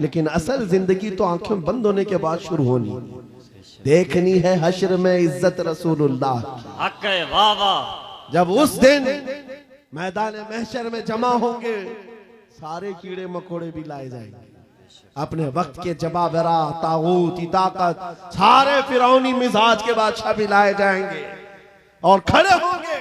लेकिन असल जिंदगी तो आंखें बंद होने के बाद शुरू होनी। देखनी है हश्र में इज्जत रसूलुल्लाह की। वाह वाह। जब उस दिन मैदान महशर में जमा होंगे, सारे कीड़े मकोड़े भी लाए जाएंगे, अपने वक्त के जबाबरा तागूती ताकत सारे फिरौनी मिजाज के बादशाह भी लाए जाएंगे और खड़े होंगे।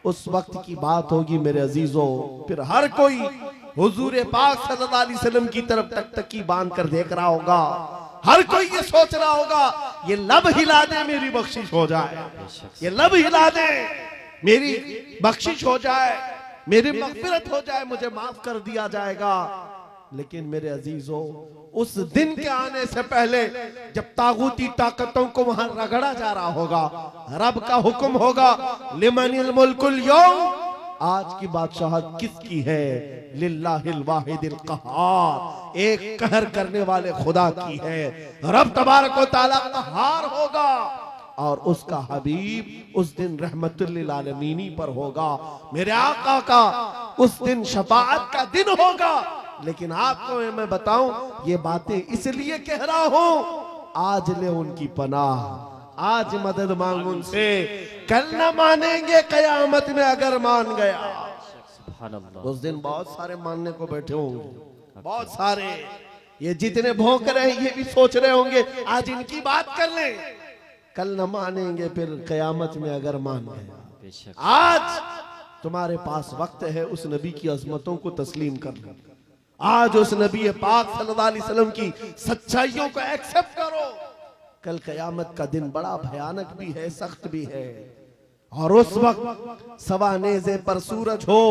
उस वक्त की बात होगी मेरे अजीजों, फिर हर कोई हुजूर पाक सल्लल्लाहु अलैहि वसल्लम की तरफ टकटकी बांध कर देख रहा होगा। हर कोई ये सोच रहा होगा ये लब हिला दे मेरी बख्शिश हो जाए, ये लब हिला दे मेरी बख्शिश हो जाए, मेरी मगफिरत हो जाए, मुझे माफ कर दिया जाएगा। लेकिन मेरे अजीजों, उस दिन के आने से पहले जब तागूती ताकतों को वहां रगड़ा जा रहा होगा, रब का हुक्म होगा लिमनिल मुल्कुल यौम, आज की बादशाहत किसकी है? लिल्लाहिल वाहिदिल कहार, एक कहर करने वाले खुदा की है। रब तबारक व तआला कहार होगा और उसका हबीब उस दिन रहमतुल लिल आलमीन पर होगा। मेरे आका का उस दिन शफाअत का दिन होगा। लेकिन आपको मैं बताऊं, ये बातें इसलिए कह रहा हूं, आज ले उनकी पनाह, आज मदद मांग उनसे, कल न मानेंगे कयामत में अगर मान गया। उस दिन बहुत सारे मानने को बैठे होंगे, बहुत सारे, ये जितने भौंक रहे हैं ये भी सोच रहे होंगे आज इनकी बात कर लें, कल न मानेंगे फिर कयामत में अगर मान गए। आज तुम्हारे पास वक्त है उस नबी की अजमतों को तस्लीम करना, आज उस नबी पाक सल्लल्लाहु अलैहि वसल्लम की सच्चाइयों को एक्सेप्ट करो। कल कयामत का दिन बड़ा भयानक भी है, सख्त भी है, और उस वक्त सवा नेज़े पर सूरज हो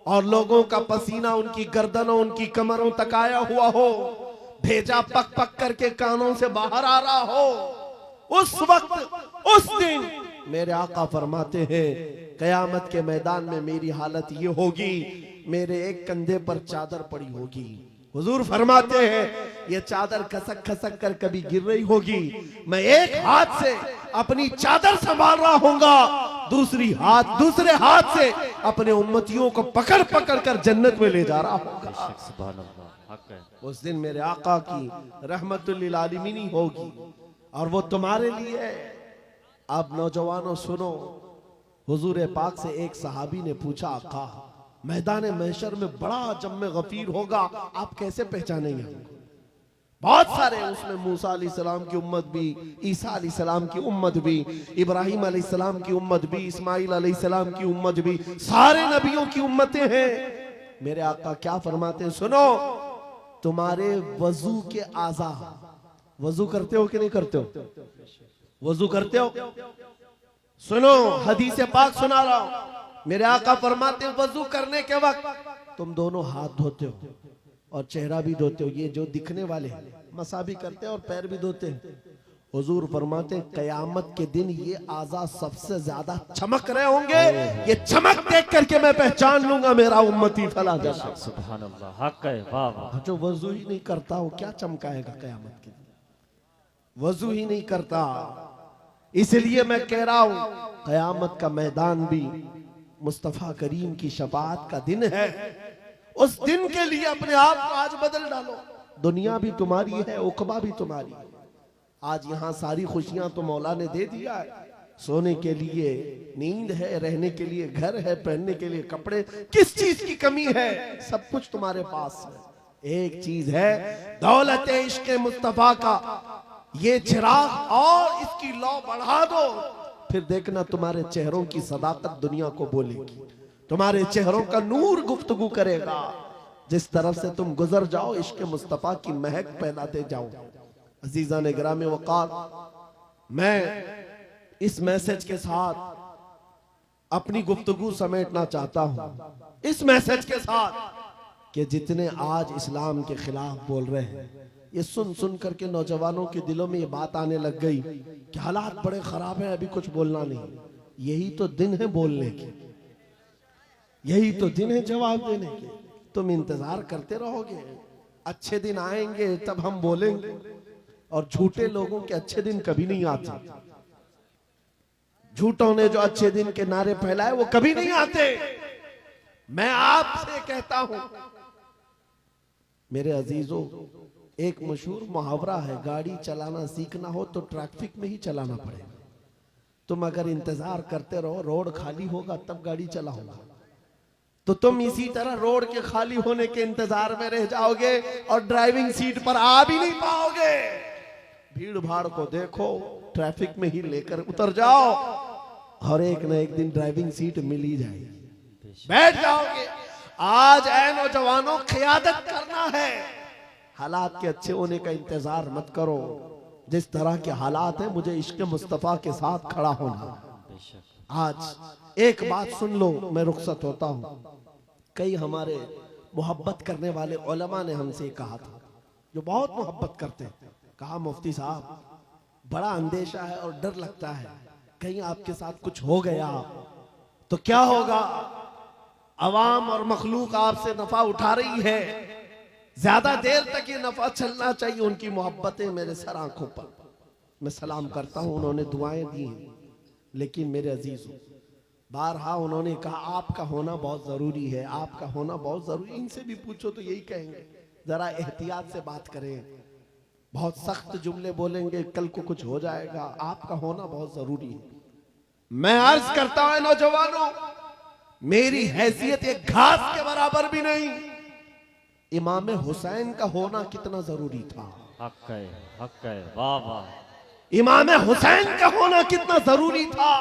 और लोगों का पसीना उनकी गर्दनों उनकी कमरों तक आया हुआ हो, भेजा पक पक करके कानों से बाहर आ रहा हो, उस वक्त उस दिन मेरे आका फरमाते हैं कयामत के मैदान में मेरी हालत ये होगी, मेरे एक कंधे पर चादर पड़ी होगी। हुजूर फरमाते हैं ये चादर खसक खसक कर कभी गिर रही होगी, मैं एक हाथ से अपनी चादर संभाल रहा होऊंगा, दूसरे हाथ से अपने उम्मतियों को पकड़ पकड़ कर जन्नत में ले जा रहा होगा। उस दिन मेरे आका की रहमतुल लिल आलमीन होगी और वो तुम्हारे लिए है। अब नौजवानों सुनो, हुजूर पाक से एक सहाबी ने पूछा, आका मैदान महशर में बड़ा जम्मे गफीर होगा, आप कैसे पहचानेंगे? बहुत सारे, उसमें मूसा अलैहिस्सलाम की उम्मत भी, ईसा अलैहिस्सलाम की उम्मत भी, इब्राहिम अलैहिस्सलाम की उम्मत भी, इस्माइल अलैहिस्सलाम की उम्मत भी, सारे नबियों की उम्मतें हैं। मेरे आका क्या फरमाते हैं सुनो, तुम्हारे वजू के आज़ा, वजू करते हो कि नहीं करते हो? वजू करते हो? सुनो, हदीस पाक सुना रहा हूं। मेरे आका फरमाते हैं वजू करने के वक्त तुम दोनों हाथ धोते हो और चेहरा भी धोते हो, ये जो दिखने वाले मसा भी करते हैं और पैर भी धोते हैं। हुजूर फरमाते हैं कयामत के दिन ये आज़ा सबसे ज्यादा चमक रहे होंगे, ये चमक देख करके मैं पहचान लूंगा मेरा उम्मती फला जैसा। सुभान अल्लाह, हक है, वाह वाह। जो वजू ही नहीं करता हो क्या चमकाएगा कयामत के दिन? वजू ही नहीं करता। इसलिए मैं कह रहा हूं कयामत का मैदान भी मुस्तफा करीम की शफाअत का दिन है। उस दिन के लिए अपने आप को आज बदल डालो। दुनिया भी तुम्हारी है, उकबा भी तुम्हारी है। आज यहाँ सारी खुशियां तो मौला ने दे दिया है, सोने के लिए नींद है, रहने के लिए घर है, पहनने के लिए कपड़े, किस चीज की कमी है? सब कुछ तुम्हारे पास है। एक चीज है दौलत इश्क मुस्तफा का ये चिराग, और इसकी लौ बढ़ा दो, फिर देखना तुम्हारे चेहरों की सदाकत दुनिया को बोलेगी, तुम्हारे चेहरों का नूर गुफ्तगू करेगा। जिस तरफ से तुम गुजर जाओ इश्क मुस्तफा की महक फैलाते जाओ। अजीजा ने ग्राम वक़ार, मैं इस मैसेज के साथ अपनी गुफ्तगू समेटना चाहता हूं, इस मैसेज के साथ कि जितने आज इस्लाम के खिलाफ बोल रहे हैं, ये सुन सुन करके नौजवानों के दिलों में ये बात आने लग गई कि हालात बड़े खराब हैं, अभी कुछ बोलना नहीं। यही तो दिन है बोलने के, यही तो दिन है जवाब देने के। तुम इंतजार करते रहोगे, अच्छे दिन आएंगे तब हम बोलेंगे, और झूठे लोगों के अच्छे दिन कभी नहीं आते। झूठों ने जो अच्छे दिन के नारे फैलाए वो कभी नहीं आते। मैं आपसे कहता हूं मेरे अजीजों, एक मशहूर मुहावरा है, गाड़ी चलाना सीखना हो तो ट्रैफिक में ही चलाना पड़ेगा। तुम अगर इंतजार करते रहो रोड खाली होगा तब गाड़ी चलाओगा, तो तुम इसी तरह रोड के खाली होने के इंतजार में रह जाओगे और ड्राइविंग सीट पर आ भी नहीं पाओगे। भीड़ भाड़ को देखो, ट्रैफिक में ही लेकर उतर जाओ और एक न एक दिन ड्राइविंग सीट मिल ही जाएगी, बैठ जाओगे। आज ऐ नौजवानों, क़ियादत करना है, हालात के अच्छे होने का इंतजार मत करो। जिस तरह के हालात हैं, मुझे इश्क मुस्तफा के साथ खड़ा होना। आज एक बात सुन लो, मैं रुखसत होता हूं। कई हमारे मोहब्बत करने वाले उलमा ने हमसे कहा था, जो बहुत मोहब्बत करते हैं, कहा मुफ्ती साहब बड़ा अंदेशा है और डर लगता है, कहीं आपके साथ कुछ हो गया तो क्या होगा। अवाम और मखलूक आपसे नफा उठा रही है, ज्यादा देर तक ये नफा चलना चाहिए। उनकी मोहब्बतें मेरे सर आंखों पर, मैं सलाम करता हूं, उन्होंने दुआएं दी हैं। लेकिन मेरे अजीजों, बारहा उन्होंने कहा आपका होना बहुत जरूरी है, आपका होना बहुत जरूरी। इनसे भी पूछो तो यही कहेंगे, जरा एहतियात से बात करें, बहुत सख्त जुमले बोलेंगे, कल को कुछ हो जाएगा। आपका होना बहुत जरूरी है। मैं अर्ज करता हूं नौजवानों, मेरी हैसियत एक घास के बराबर भी नहीं। इमाम हुसैन का होना कितना जरूरी था। हक है, वाह वाह। इमाम हुसैन का होना कितना जरूरी था।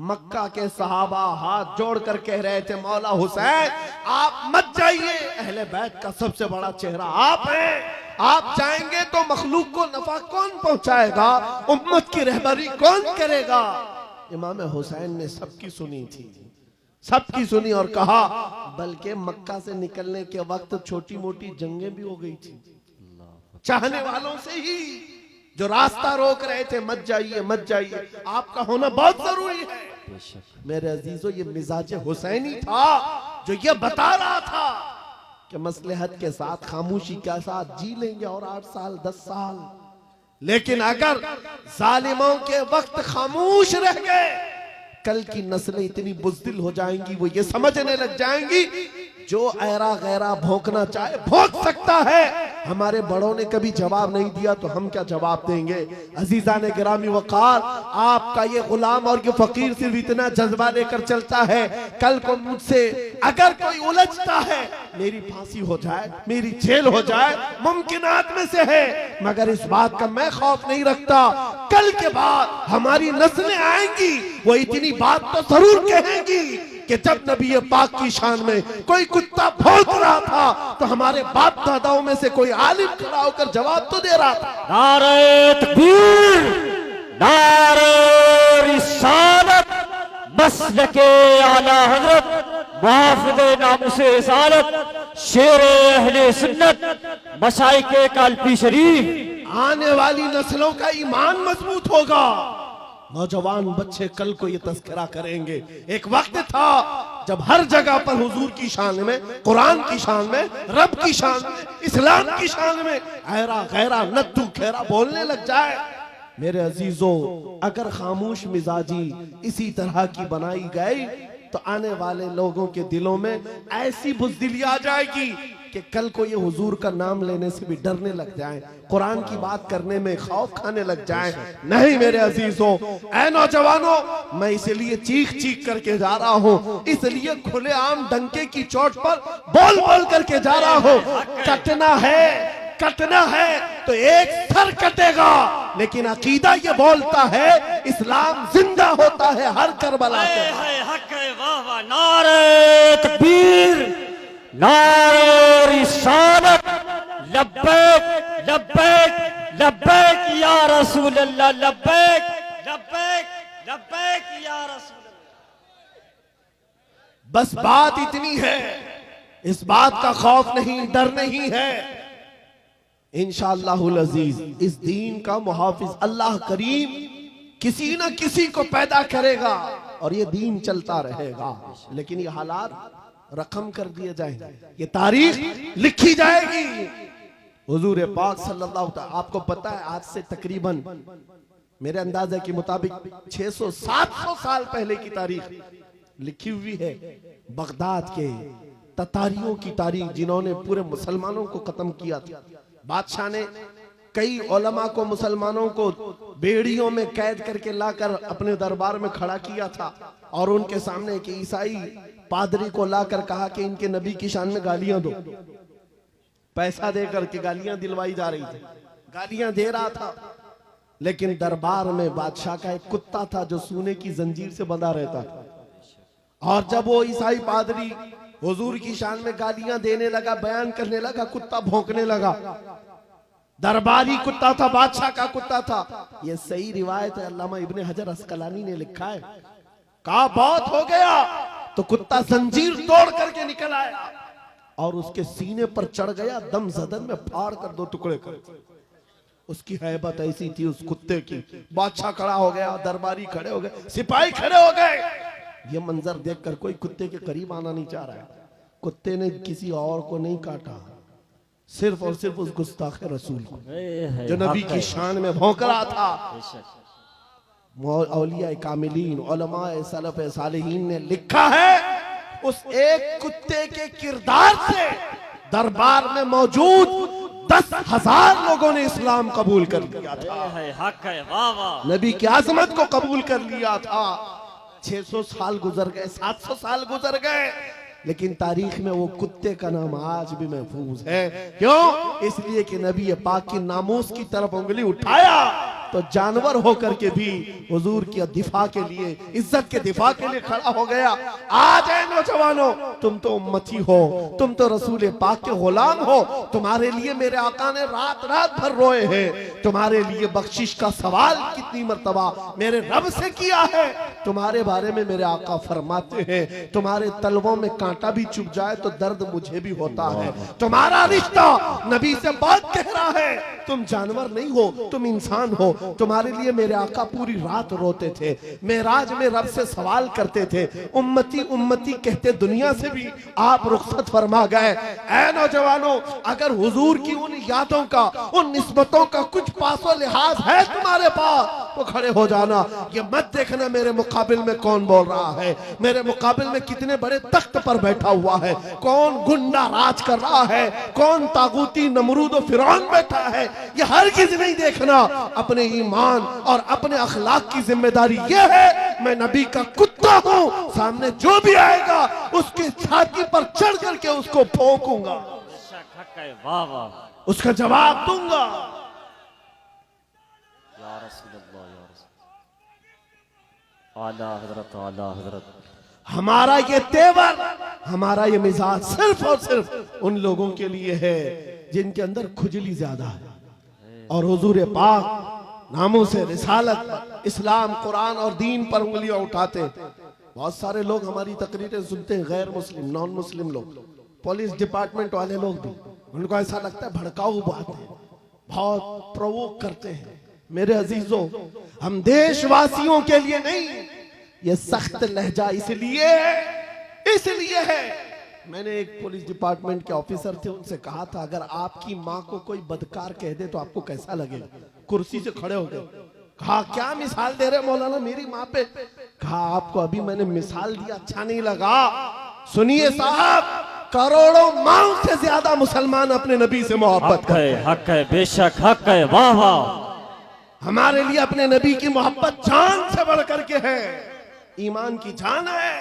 मक्का के सहाबा हाथ जोड़कर कह रहे थे, मौला हुसैन आप मत जाइए, अहले बैत का सबसे बड़ा चेहरा आप हैं। आप जाएंगे तो मखलूक को नफा कौन पहुंचाएगा, उम्मत की रहबरी कौन करेगा। इमाम हुसैन ने सबकी सुनी थी, सबकी सुनी और कहा, बल्कि मक्का से निकलने के वक्त छोटी मोटी जंगें भी हो गई थी, चाहने वालों से ही जो रास्ता रोक रहे थे, मत जाइए मत जाइए, आपका होना बहुत जरूरी है। मेरे अजीजों, ये मिजाज हुसैनी था जो ये बता रहा था कि मसलहत के साथ खामोशी के साथ जी लेंगे और 8 साल 10 साल, लेकिन अगर जालिमों के वक्त खामोश रह गए, कल की नस्लें इतनी बुज़दिल हो जाएंगी, वो ये समझने लग जाएंगी जो ऐरा गैरा भौंकना चाहे भौंक सकता है। हमारे बड़ों ने कभी जवाब नहीं दिया तो हम क्या जवाब देंगे। अजीजा ने गिरामी वकार, आपका ये गुलाम और ये फकीर सिर्फ इतना जज्बा लेकर चलता है, कल को मुझसे अगर कोई उलझता है, मेरी फांसी हो जाए, मेरी जेल हो जाए, मुमकिनात में से है, मगर इस बात का मैं खौफ नहीं रखता। कल के बाद हमारी नस्लें आएंगी, वो इतनी बात तो जरूर कहेंगी कि जब नबी पाक की शान में कोई कुत्ता भौंक रहा था तो हमारे बाप दादाओं में से कोई आलिम खड़ा होकर जवाब तो दे रहा था। नारे तकबीर, नारे रिसालत, मसलके आला हजरत, मुहाफ़िज़े नामुसे रिसालत, शेरे अहले सुन्नत, मशाइखे कालपी शरीफ। आने वाली नस्लों का ईमान मजबूत होगा। नौजवान बच्चे कल को ये तस्करा करेंगे। एक वक्त था जब हर जगह पर हुजूर की शान में, कुरान की शान में, रब की शान में, इस्लाम की शान में ऐरा गैरा नत्थु खेरा बोलने लग जाए। मेरे अजीजों, अगर खामोश मिजाजी इसी तरह की बनाई गई तो आने वाले लोगों के दिलों में ऐसी बुज़दिली आ जाएगी कि कल को ये हुजूर का नाम लेने से भी डरने लग जाएं, कुरान की बात करने में खौफ खाने लग जाएं। नहीं मेरे अजीजों, ऐ नौजवानों, मैं इसलिए चीख चीख करके जा रहा हूँ, इसलिए खुलेआम डंके की चोट पर बोल बोल करके जा रहा हूँ। कटना है, कटना है तो एक सर कटेगा, लेकिन अकीदा ये बोलता है इस्लाम जिंदा होता है हर करबला पे। हक है, वाह वाह। नारे तकबीर, नारे रिसालत, लब्बैक लब्बैक लब्बैक या रसूल अल्लाह, लब्बैक लब्बैक लब्बैक या रसूल अल्लाह। बस बात इतनी है, इस बात का खौफ नहीं, डर नहीं है। इंशाअल्लाहुल अजीज इस दीन का मुहाफिज अल्लाह करीम किसी न किसी को पैदा करेगा और ये दीन चलता रहेगा। लेकिन ये हालात रकम कर दिए जाएंगे, ये तारीख लिखी जाएगी। हुजूर पाक सल्लल्लाहु अलैहि वसल्लम, आपको पता है आज से तकरीबन मेरे अंदाजे के मुताबिक 600-700 साल पहले की तारीख लिखी हुई है। बगदाद के ततारियों की तारीख, जिन्होंने पूरे मुसलमानों को खत्म किया था। बादशाह ने कई उलमा को, मुसलमानों को बेड़ियों में कैद करके लाकर अपने दरबार में खड़ा किया था और उनके सामने एक ईसाई पादरी को लाकर कहा कि इनके नबी की शान में गालियां दो। पैसा देकर के गालियां दिलवाई जा रही थी, गालियां दे रहा था। लेकिन दरबार में बादशाह का एक कुत्ता था जो सोने की जंजीर से बंधा रहता था। और जब वो ईसाई पादरी हुजूर की शान में गालियां देने लगा, बयान करने लगा, कुत्ता भौंकने लगा। दरबारी कुत्ता था, बादशाह का कुत्ता था। ये सही रिवायत है, अल्लामा इब्ने हजर अस्कलानी ने लिखा है। कहा बहुत हो गया तो कुत्ता जंजीर तोड़ करके निकल आया और उसके सीने पर चढ़ गया, दम जदन में फाड़ कर दो टुकड़े कर। उसकी हैबत ऐसी थी उस कुत्ते की। बादशाह खड़ा हो गया, दरबारी खड़े हो गए, सिपाही खड़े हो गए। ये मंजर देखकर कोई कुत्ते के करीब आना नहीं चाह रहा है। कुत्ते ने किसी और को नहीं काटा, सिर्फ और सिर्फ उस गुस्ताख रसूल को जो नबी की शान में भौंक रहा था। औलिया कामिलीन, उलमाए सलफ सालिहीन ने लिखा है उस एक कुत्ते के किरदार से दरबार में मौजूद 10,000 लोगों ने इस्लाम कबूल कर लिया था। हक है, वाह वाह। नबी की आजमत को कबूल कर लिया था। 600 साल गुजर गए, 700 साल गुजर गए, लेकिन तारीख में वो कुत्ते का नाम आज भी महफूज है। क्यों? इसलिए कि नबी पाक की नामूस की तरफ उंगली उठाया तो जानवर होकर के भी हुजूर की दिफा के लिए, इज्जत के दिफा के लिए खड़ा हो गया। आज है नौजवानों, तुम तो उम्मती हो, तुम तो रसूल पाक के गुलाम हो। तुम्हारे लिए मेरे आका ने रात रात भर रोए हैं। तुम्हारे लिए बख्शिश का सवाल कितनी मर्तबा मेरे रब से किया है। तुम्हारे बारे में मेरे आका फरमाते हैं, तुम्हारे तलवों में कांटा भी चुभ जाए तो दर्द मुझे भी होता है। तुम्हारा रिश्ता नबी से बहुत गहरा है। तुम जानवर नहीं हो, तुम इंसान हो। तुम्हारे लिए मेरे आका पूरी रात रोते थे, मेराज में रब से सवाल करते थे। उम्मती उम्मती कहते दुनिया से भी आप रुखसत फरमा गए। ऐ नौजवानों, अगर हुजूर की उन यादों का, उन निस्बतों का कुछ पासो लिहाज है तुम्हारे पास तो खड़े हो जाना। ये मत देखना मेरे मुकाबिल में कौन बोल रहा है, मेरे मुकाबिल में कितने बड़े तख्त पर बैठा हुआ है, कौन गुंडा राज कर रहा है, कौन तागूती नमरूद और फिरौन बैठा है। ये हरगिज़ नहीं देखना। अपने ईमान और अपने अखलाक की जिम्मेदारी ये है, मैं नबी का कुत्ता हूं, सामने जो भी आएगा उसकी छाती पर चढ़ करके उसको भौंकूंगा, वाह वाह, उसका जवाब दूंगा। या रसूल अल्लाह, या रसूल आला हजरत, आला हजरत। हमारा ये तेवर, हमारा ये मिजाज सिर्फ और सिर्फ उन लोगों के लिए है जिनके अंदर खुजली ज्यादा है और हुजूर पाक नामों से रिसालत, इस्लाम, कुरान और दीन पर उंगलियां उठाते हैं। बहुत सारे लोग हमारी तकरीरें सुनते हैं, गैर मुस्लिम, नॉन मुस्लिम लोग, पुलिस डिपार्टमेंट वाले लोग भी, उनको ऐसा लगता है भड़काऊ बातें, बहुत प्रोवोक करते हैं। मेरे अजीजों, हम देशवासियों के लिए नहीं, ये सख्त लहजा इसलिए है। मैंने एक पुलिस डिपार्टमेंट के ऑफिसर थे, उनसे कहा था अगर आपकी माँ को कोई बदकार कह दे तो आपको कैसा लगेगा? कुर्सी से खड़े हो गए। कहा क्या मिसाल दे रहे मौलाना मेरी माँ पे? कहा आपको अभी मैंने मिसाल दिया, अच्छा नहीं लगा? सुनिए साहब, करोड़ों माओ से ज्यादा मुसलमान अपने नबी से मोहब्बत करते हैं। हक है, बेशक हक है, वाह वाह। हमारे लिए अपने नबी की मोहब्बत जान से बढ़ करके है, ईमान की जान है।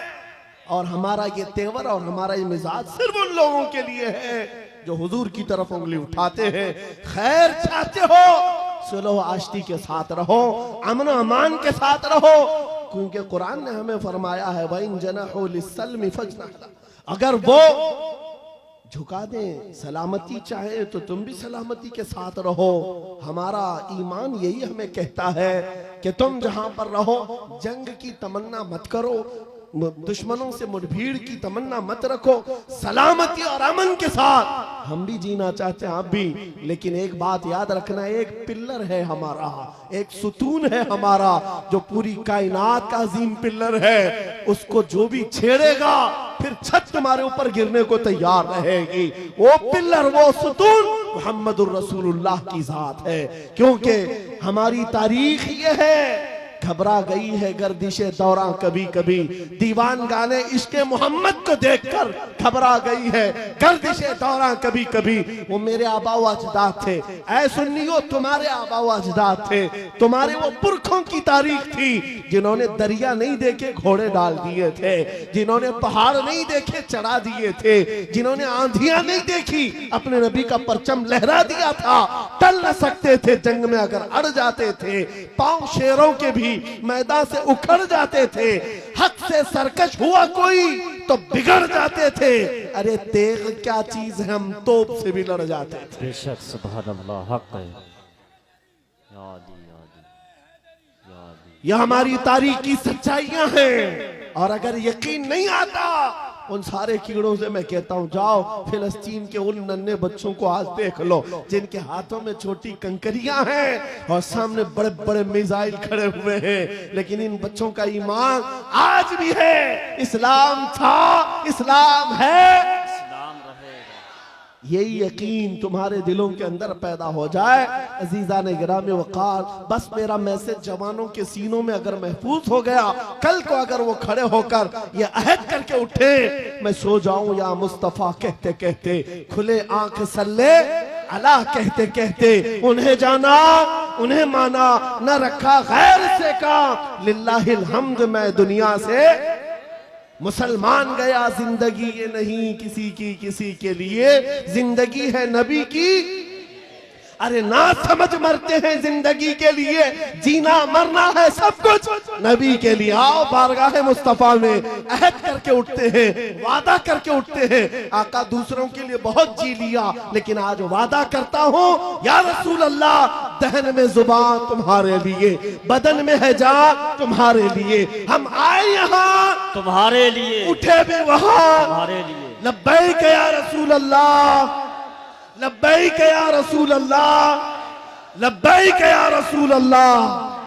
और हमारा ये तेवर और हमारा ये मिजाज सिर्फ उन लोगों के लिए है जो हुजूर की तरफ उंगली उठाते हैं। खैर चाहते हो, सुलह आश्ती के साथ रहो, अमन अमान के साथ रहो, क्योंकि कुरान ने हमें फरमाया है वइन जनाहु लिस्सल्मी फजनह, अगर वो झुका दें, सलामती चाहे तो तुम भी सलामती के साथ रहो। हमारा ईमान यही हमें कहता है कि तुम जहां पर रहो जंग की तमन्ना मत करो, दुश्मनों से मुठभीड़ की तमन्ना मत रखो, सलामती और अमन के साथ हम भी जीना चाहते हैं, आप भी। लेकिन एक बात याद रखना, एक पिल्लर है हमारा, एक सुतून है हमारा जो पूरी कायनात का अजीम पिल्लर है, उसको जो भी छेड़ेगा फिर छत तुम्हारे ऊपर गिरने को तैयार रहेगी। वो पिल्लर, वो सुतून मुहम्मदुर रसूलुल्लाह की जात है। क्योंकि हमारी तारीख ये है, घबरा गई है गर्दिशे दौरा कभी कभी, दीवान गाने इश्क मोहम्मद को देखकर घबरा गई है गर्दिशे दौरा कभी कभी। वो मेरे आबा व अजदाद थे, ऐ सुन्नियों तुम्हारे आबा व अजदाद थे, तुम्हारे वो पुरखों की तारीख थी जिन्होंने दरिया नहीं देखे घोड़े डाल दिए थे, जिन्होंने पहाड़ नहीं देखे चढ़ा दिए थे, जिन्होंने आंधियां नहीं देखी अपने नबी का परचम लहरा दिया था। टल न सकते थे जंग में अगर अड़ जाते थे, पांव शेरों के भी मैदान से उखड़ जाते थे, हक से सरकश हुआ कोई तो बिगड़ जाते थे। अरे तेग क्या चीज है, हम तोप से भी लड़ जाते थे। बेशक सुभान अल्लाह, हक है। यादी यादी यादी, यह हमारी तारीख की सच्चाइयां हैं। और अगर यकीन नहीं आता उन सारे कीड़ों से मैं कहता हूं, जाओ फिलिस्तीन के उन नन्हे बच्चों को आज देख लो जिनके हाथों में छोटी कंकरियां हैं और सामने बड़े बड़े मिसाइल खड़े हुए हैं, लेकिन इन बच्चों का ईमान आज भी है। इस्लाम था, इस्लाम है, इस्लाम रहेगा। यही यकीन तुम्हारे दिलों के अंदर पैदा हो जाए। अजीजा ने गिरामी वक़ार, बस मेरा मैसेज जवानों के सीनों में अगर महफूज हो गया, कल को अगर वो खड़े होकर ये अहद करके उठे, मैं सो जाऊं या मुस्तफा कहते कहते, खुले आंख सल्ले अला कहते कहते, उन्हें जाना उन्हें माना, न रखा गैर से काम, लिल्लाहिल हम्द मैं दुनिया से मुसलमान गया। जिंदगी ये नहीं किसी की किसी के लिए, जिंदगी है नबी की। अरे ना समझ मरते हैं जिंदगी के लिए, जीना मरना है सब कुछ नबी के लिए। आओ बारगाह मुस्तफा में अहद करके उठते हैं, वादा करके उठते हैं। आका दूसरों के लिए बहुत जी लिया, लेकिन आज वादा करता हूँ या रसूल अल्लाह, दहन में जुबान तुम्हारे लिए, बदन में है जान तुम्हारे लिए। हम आए यहाँ तुम्हारे लिए, उठे भी वहाँ तुम्हारे लिए। लब्बैक या रसूल अल्लाह, लब्बैक या रसूल अल्लाह, लब्बैक या रसूल अल्लाह।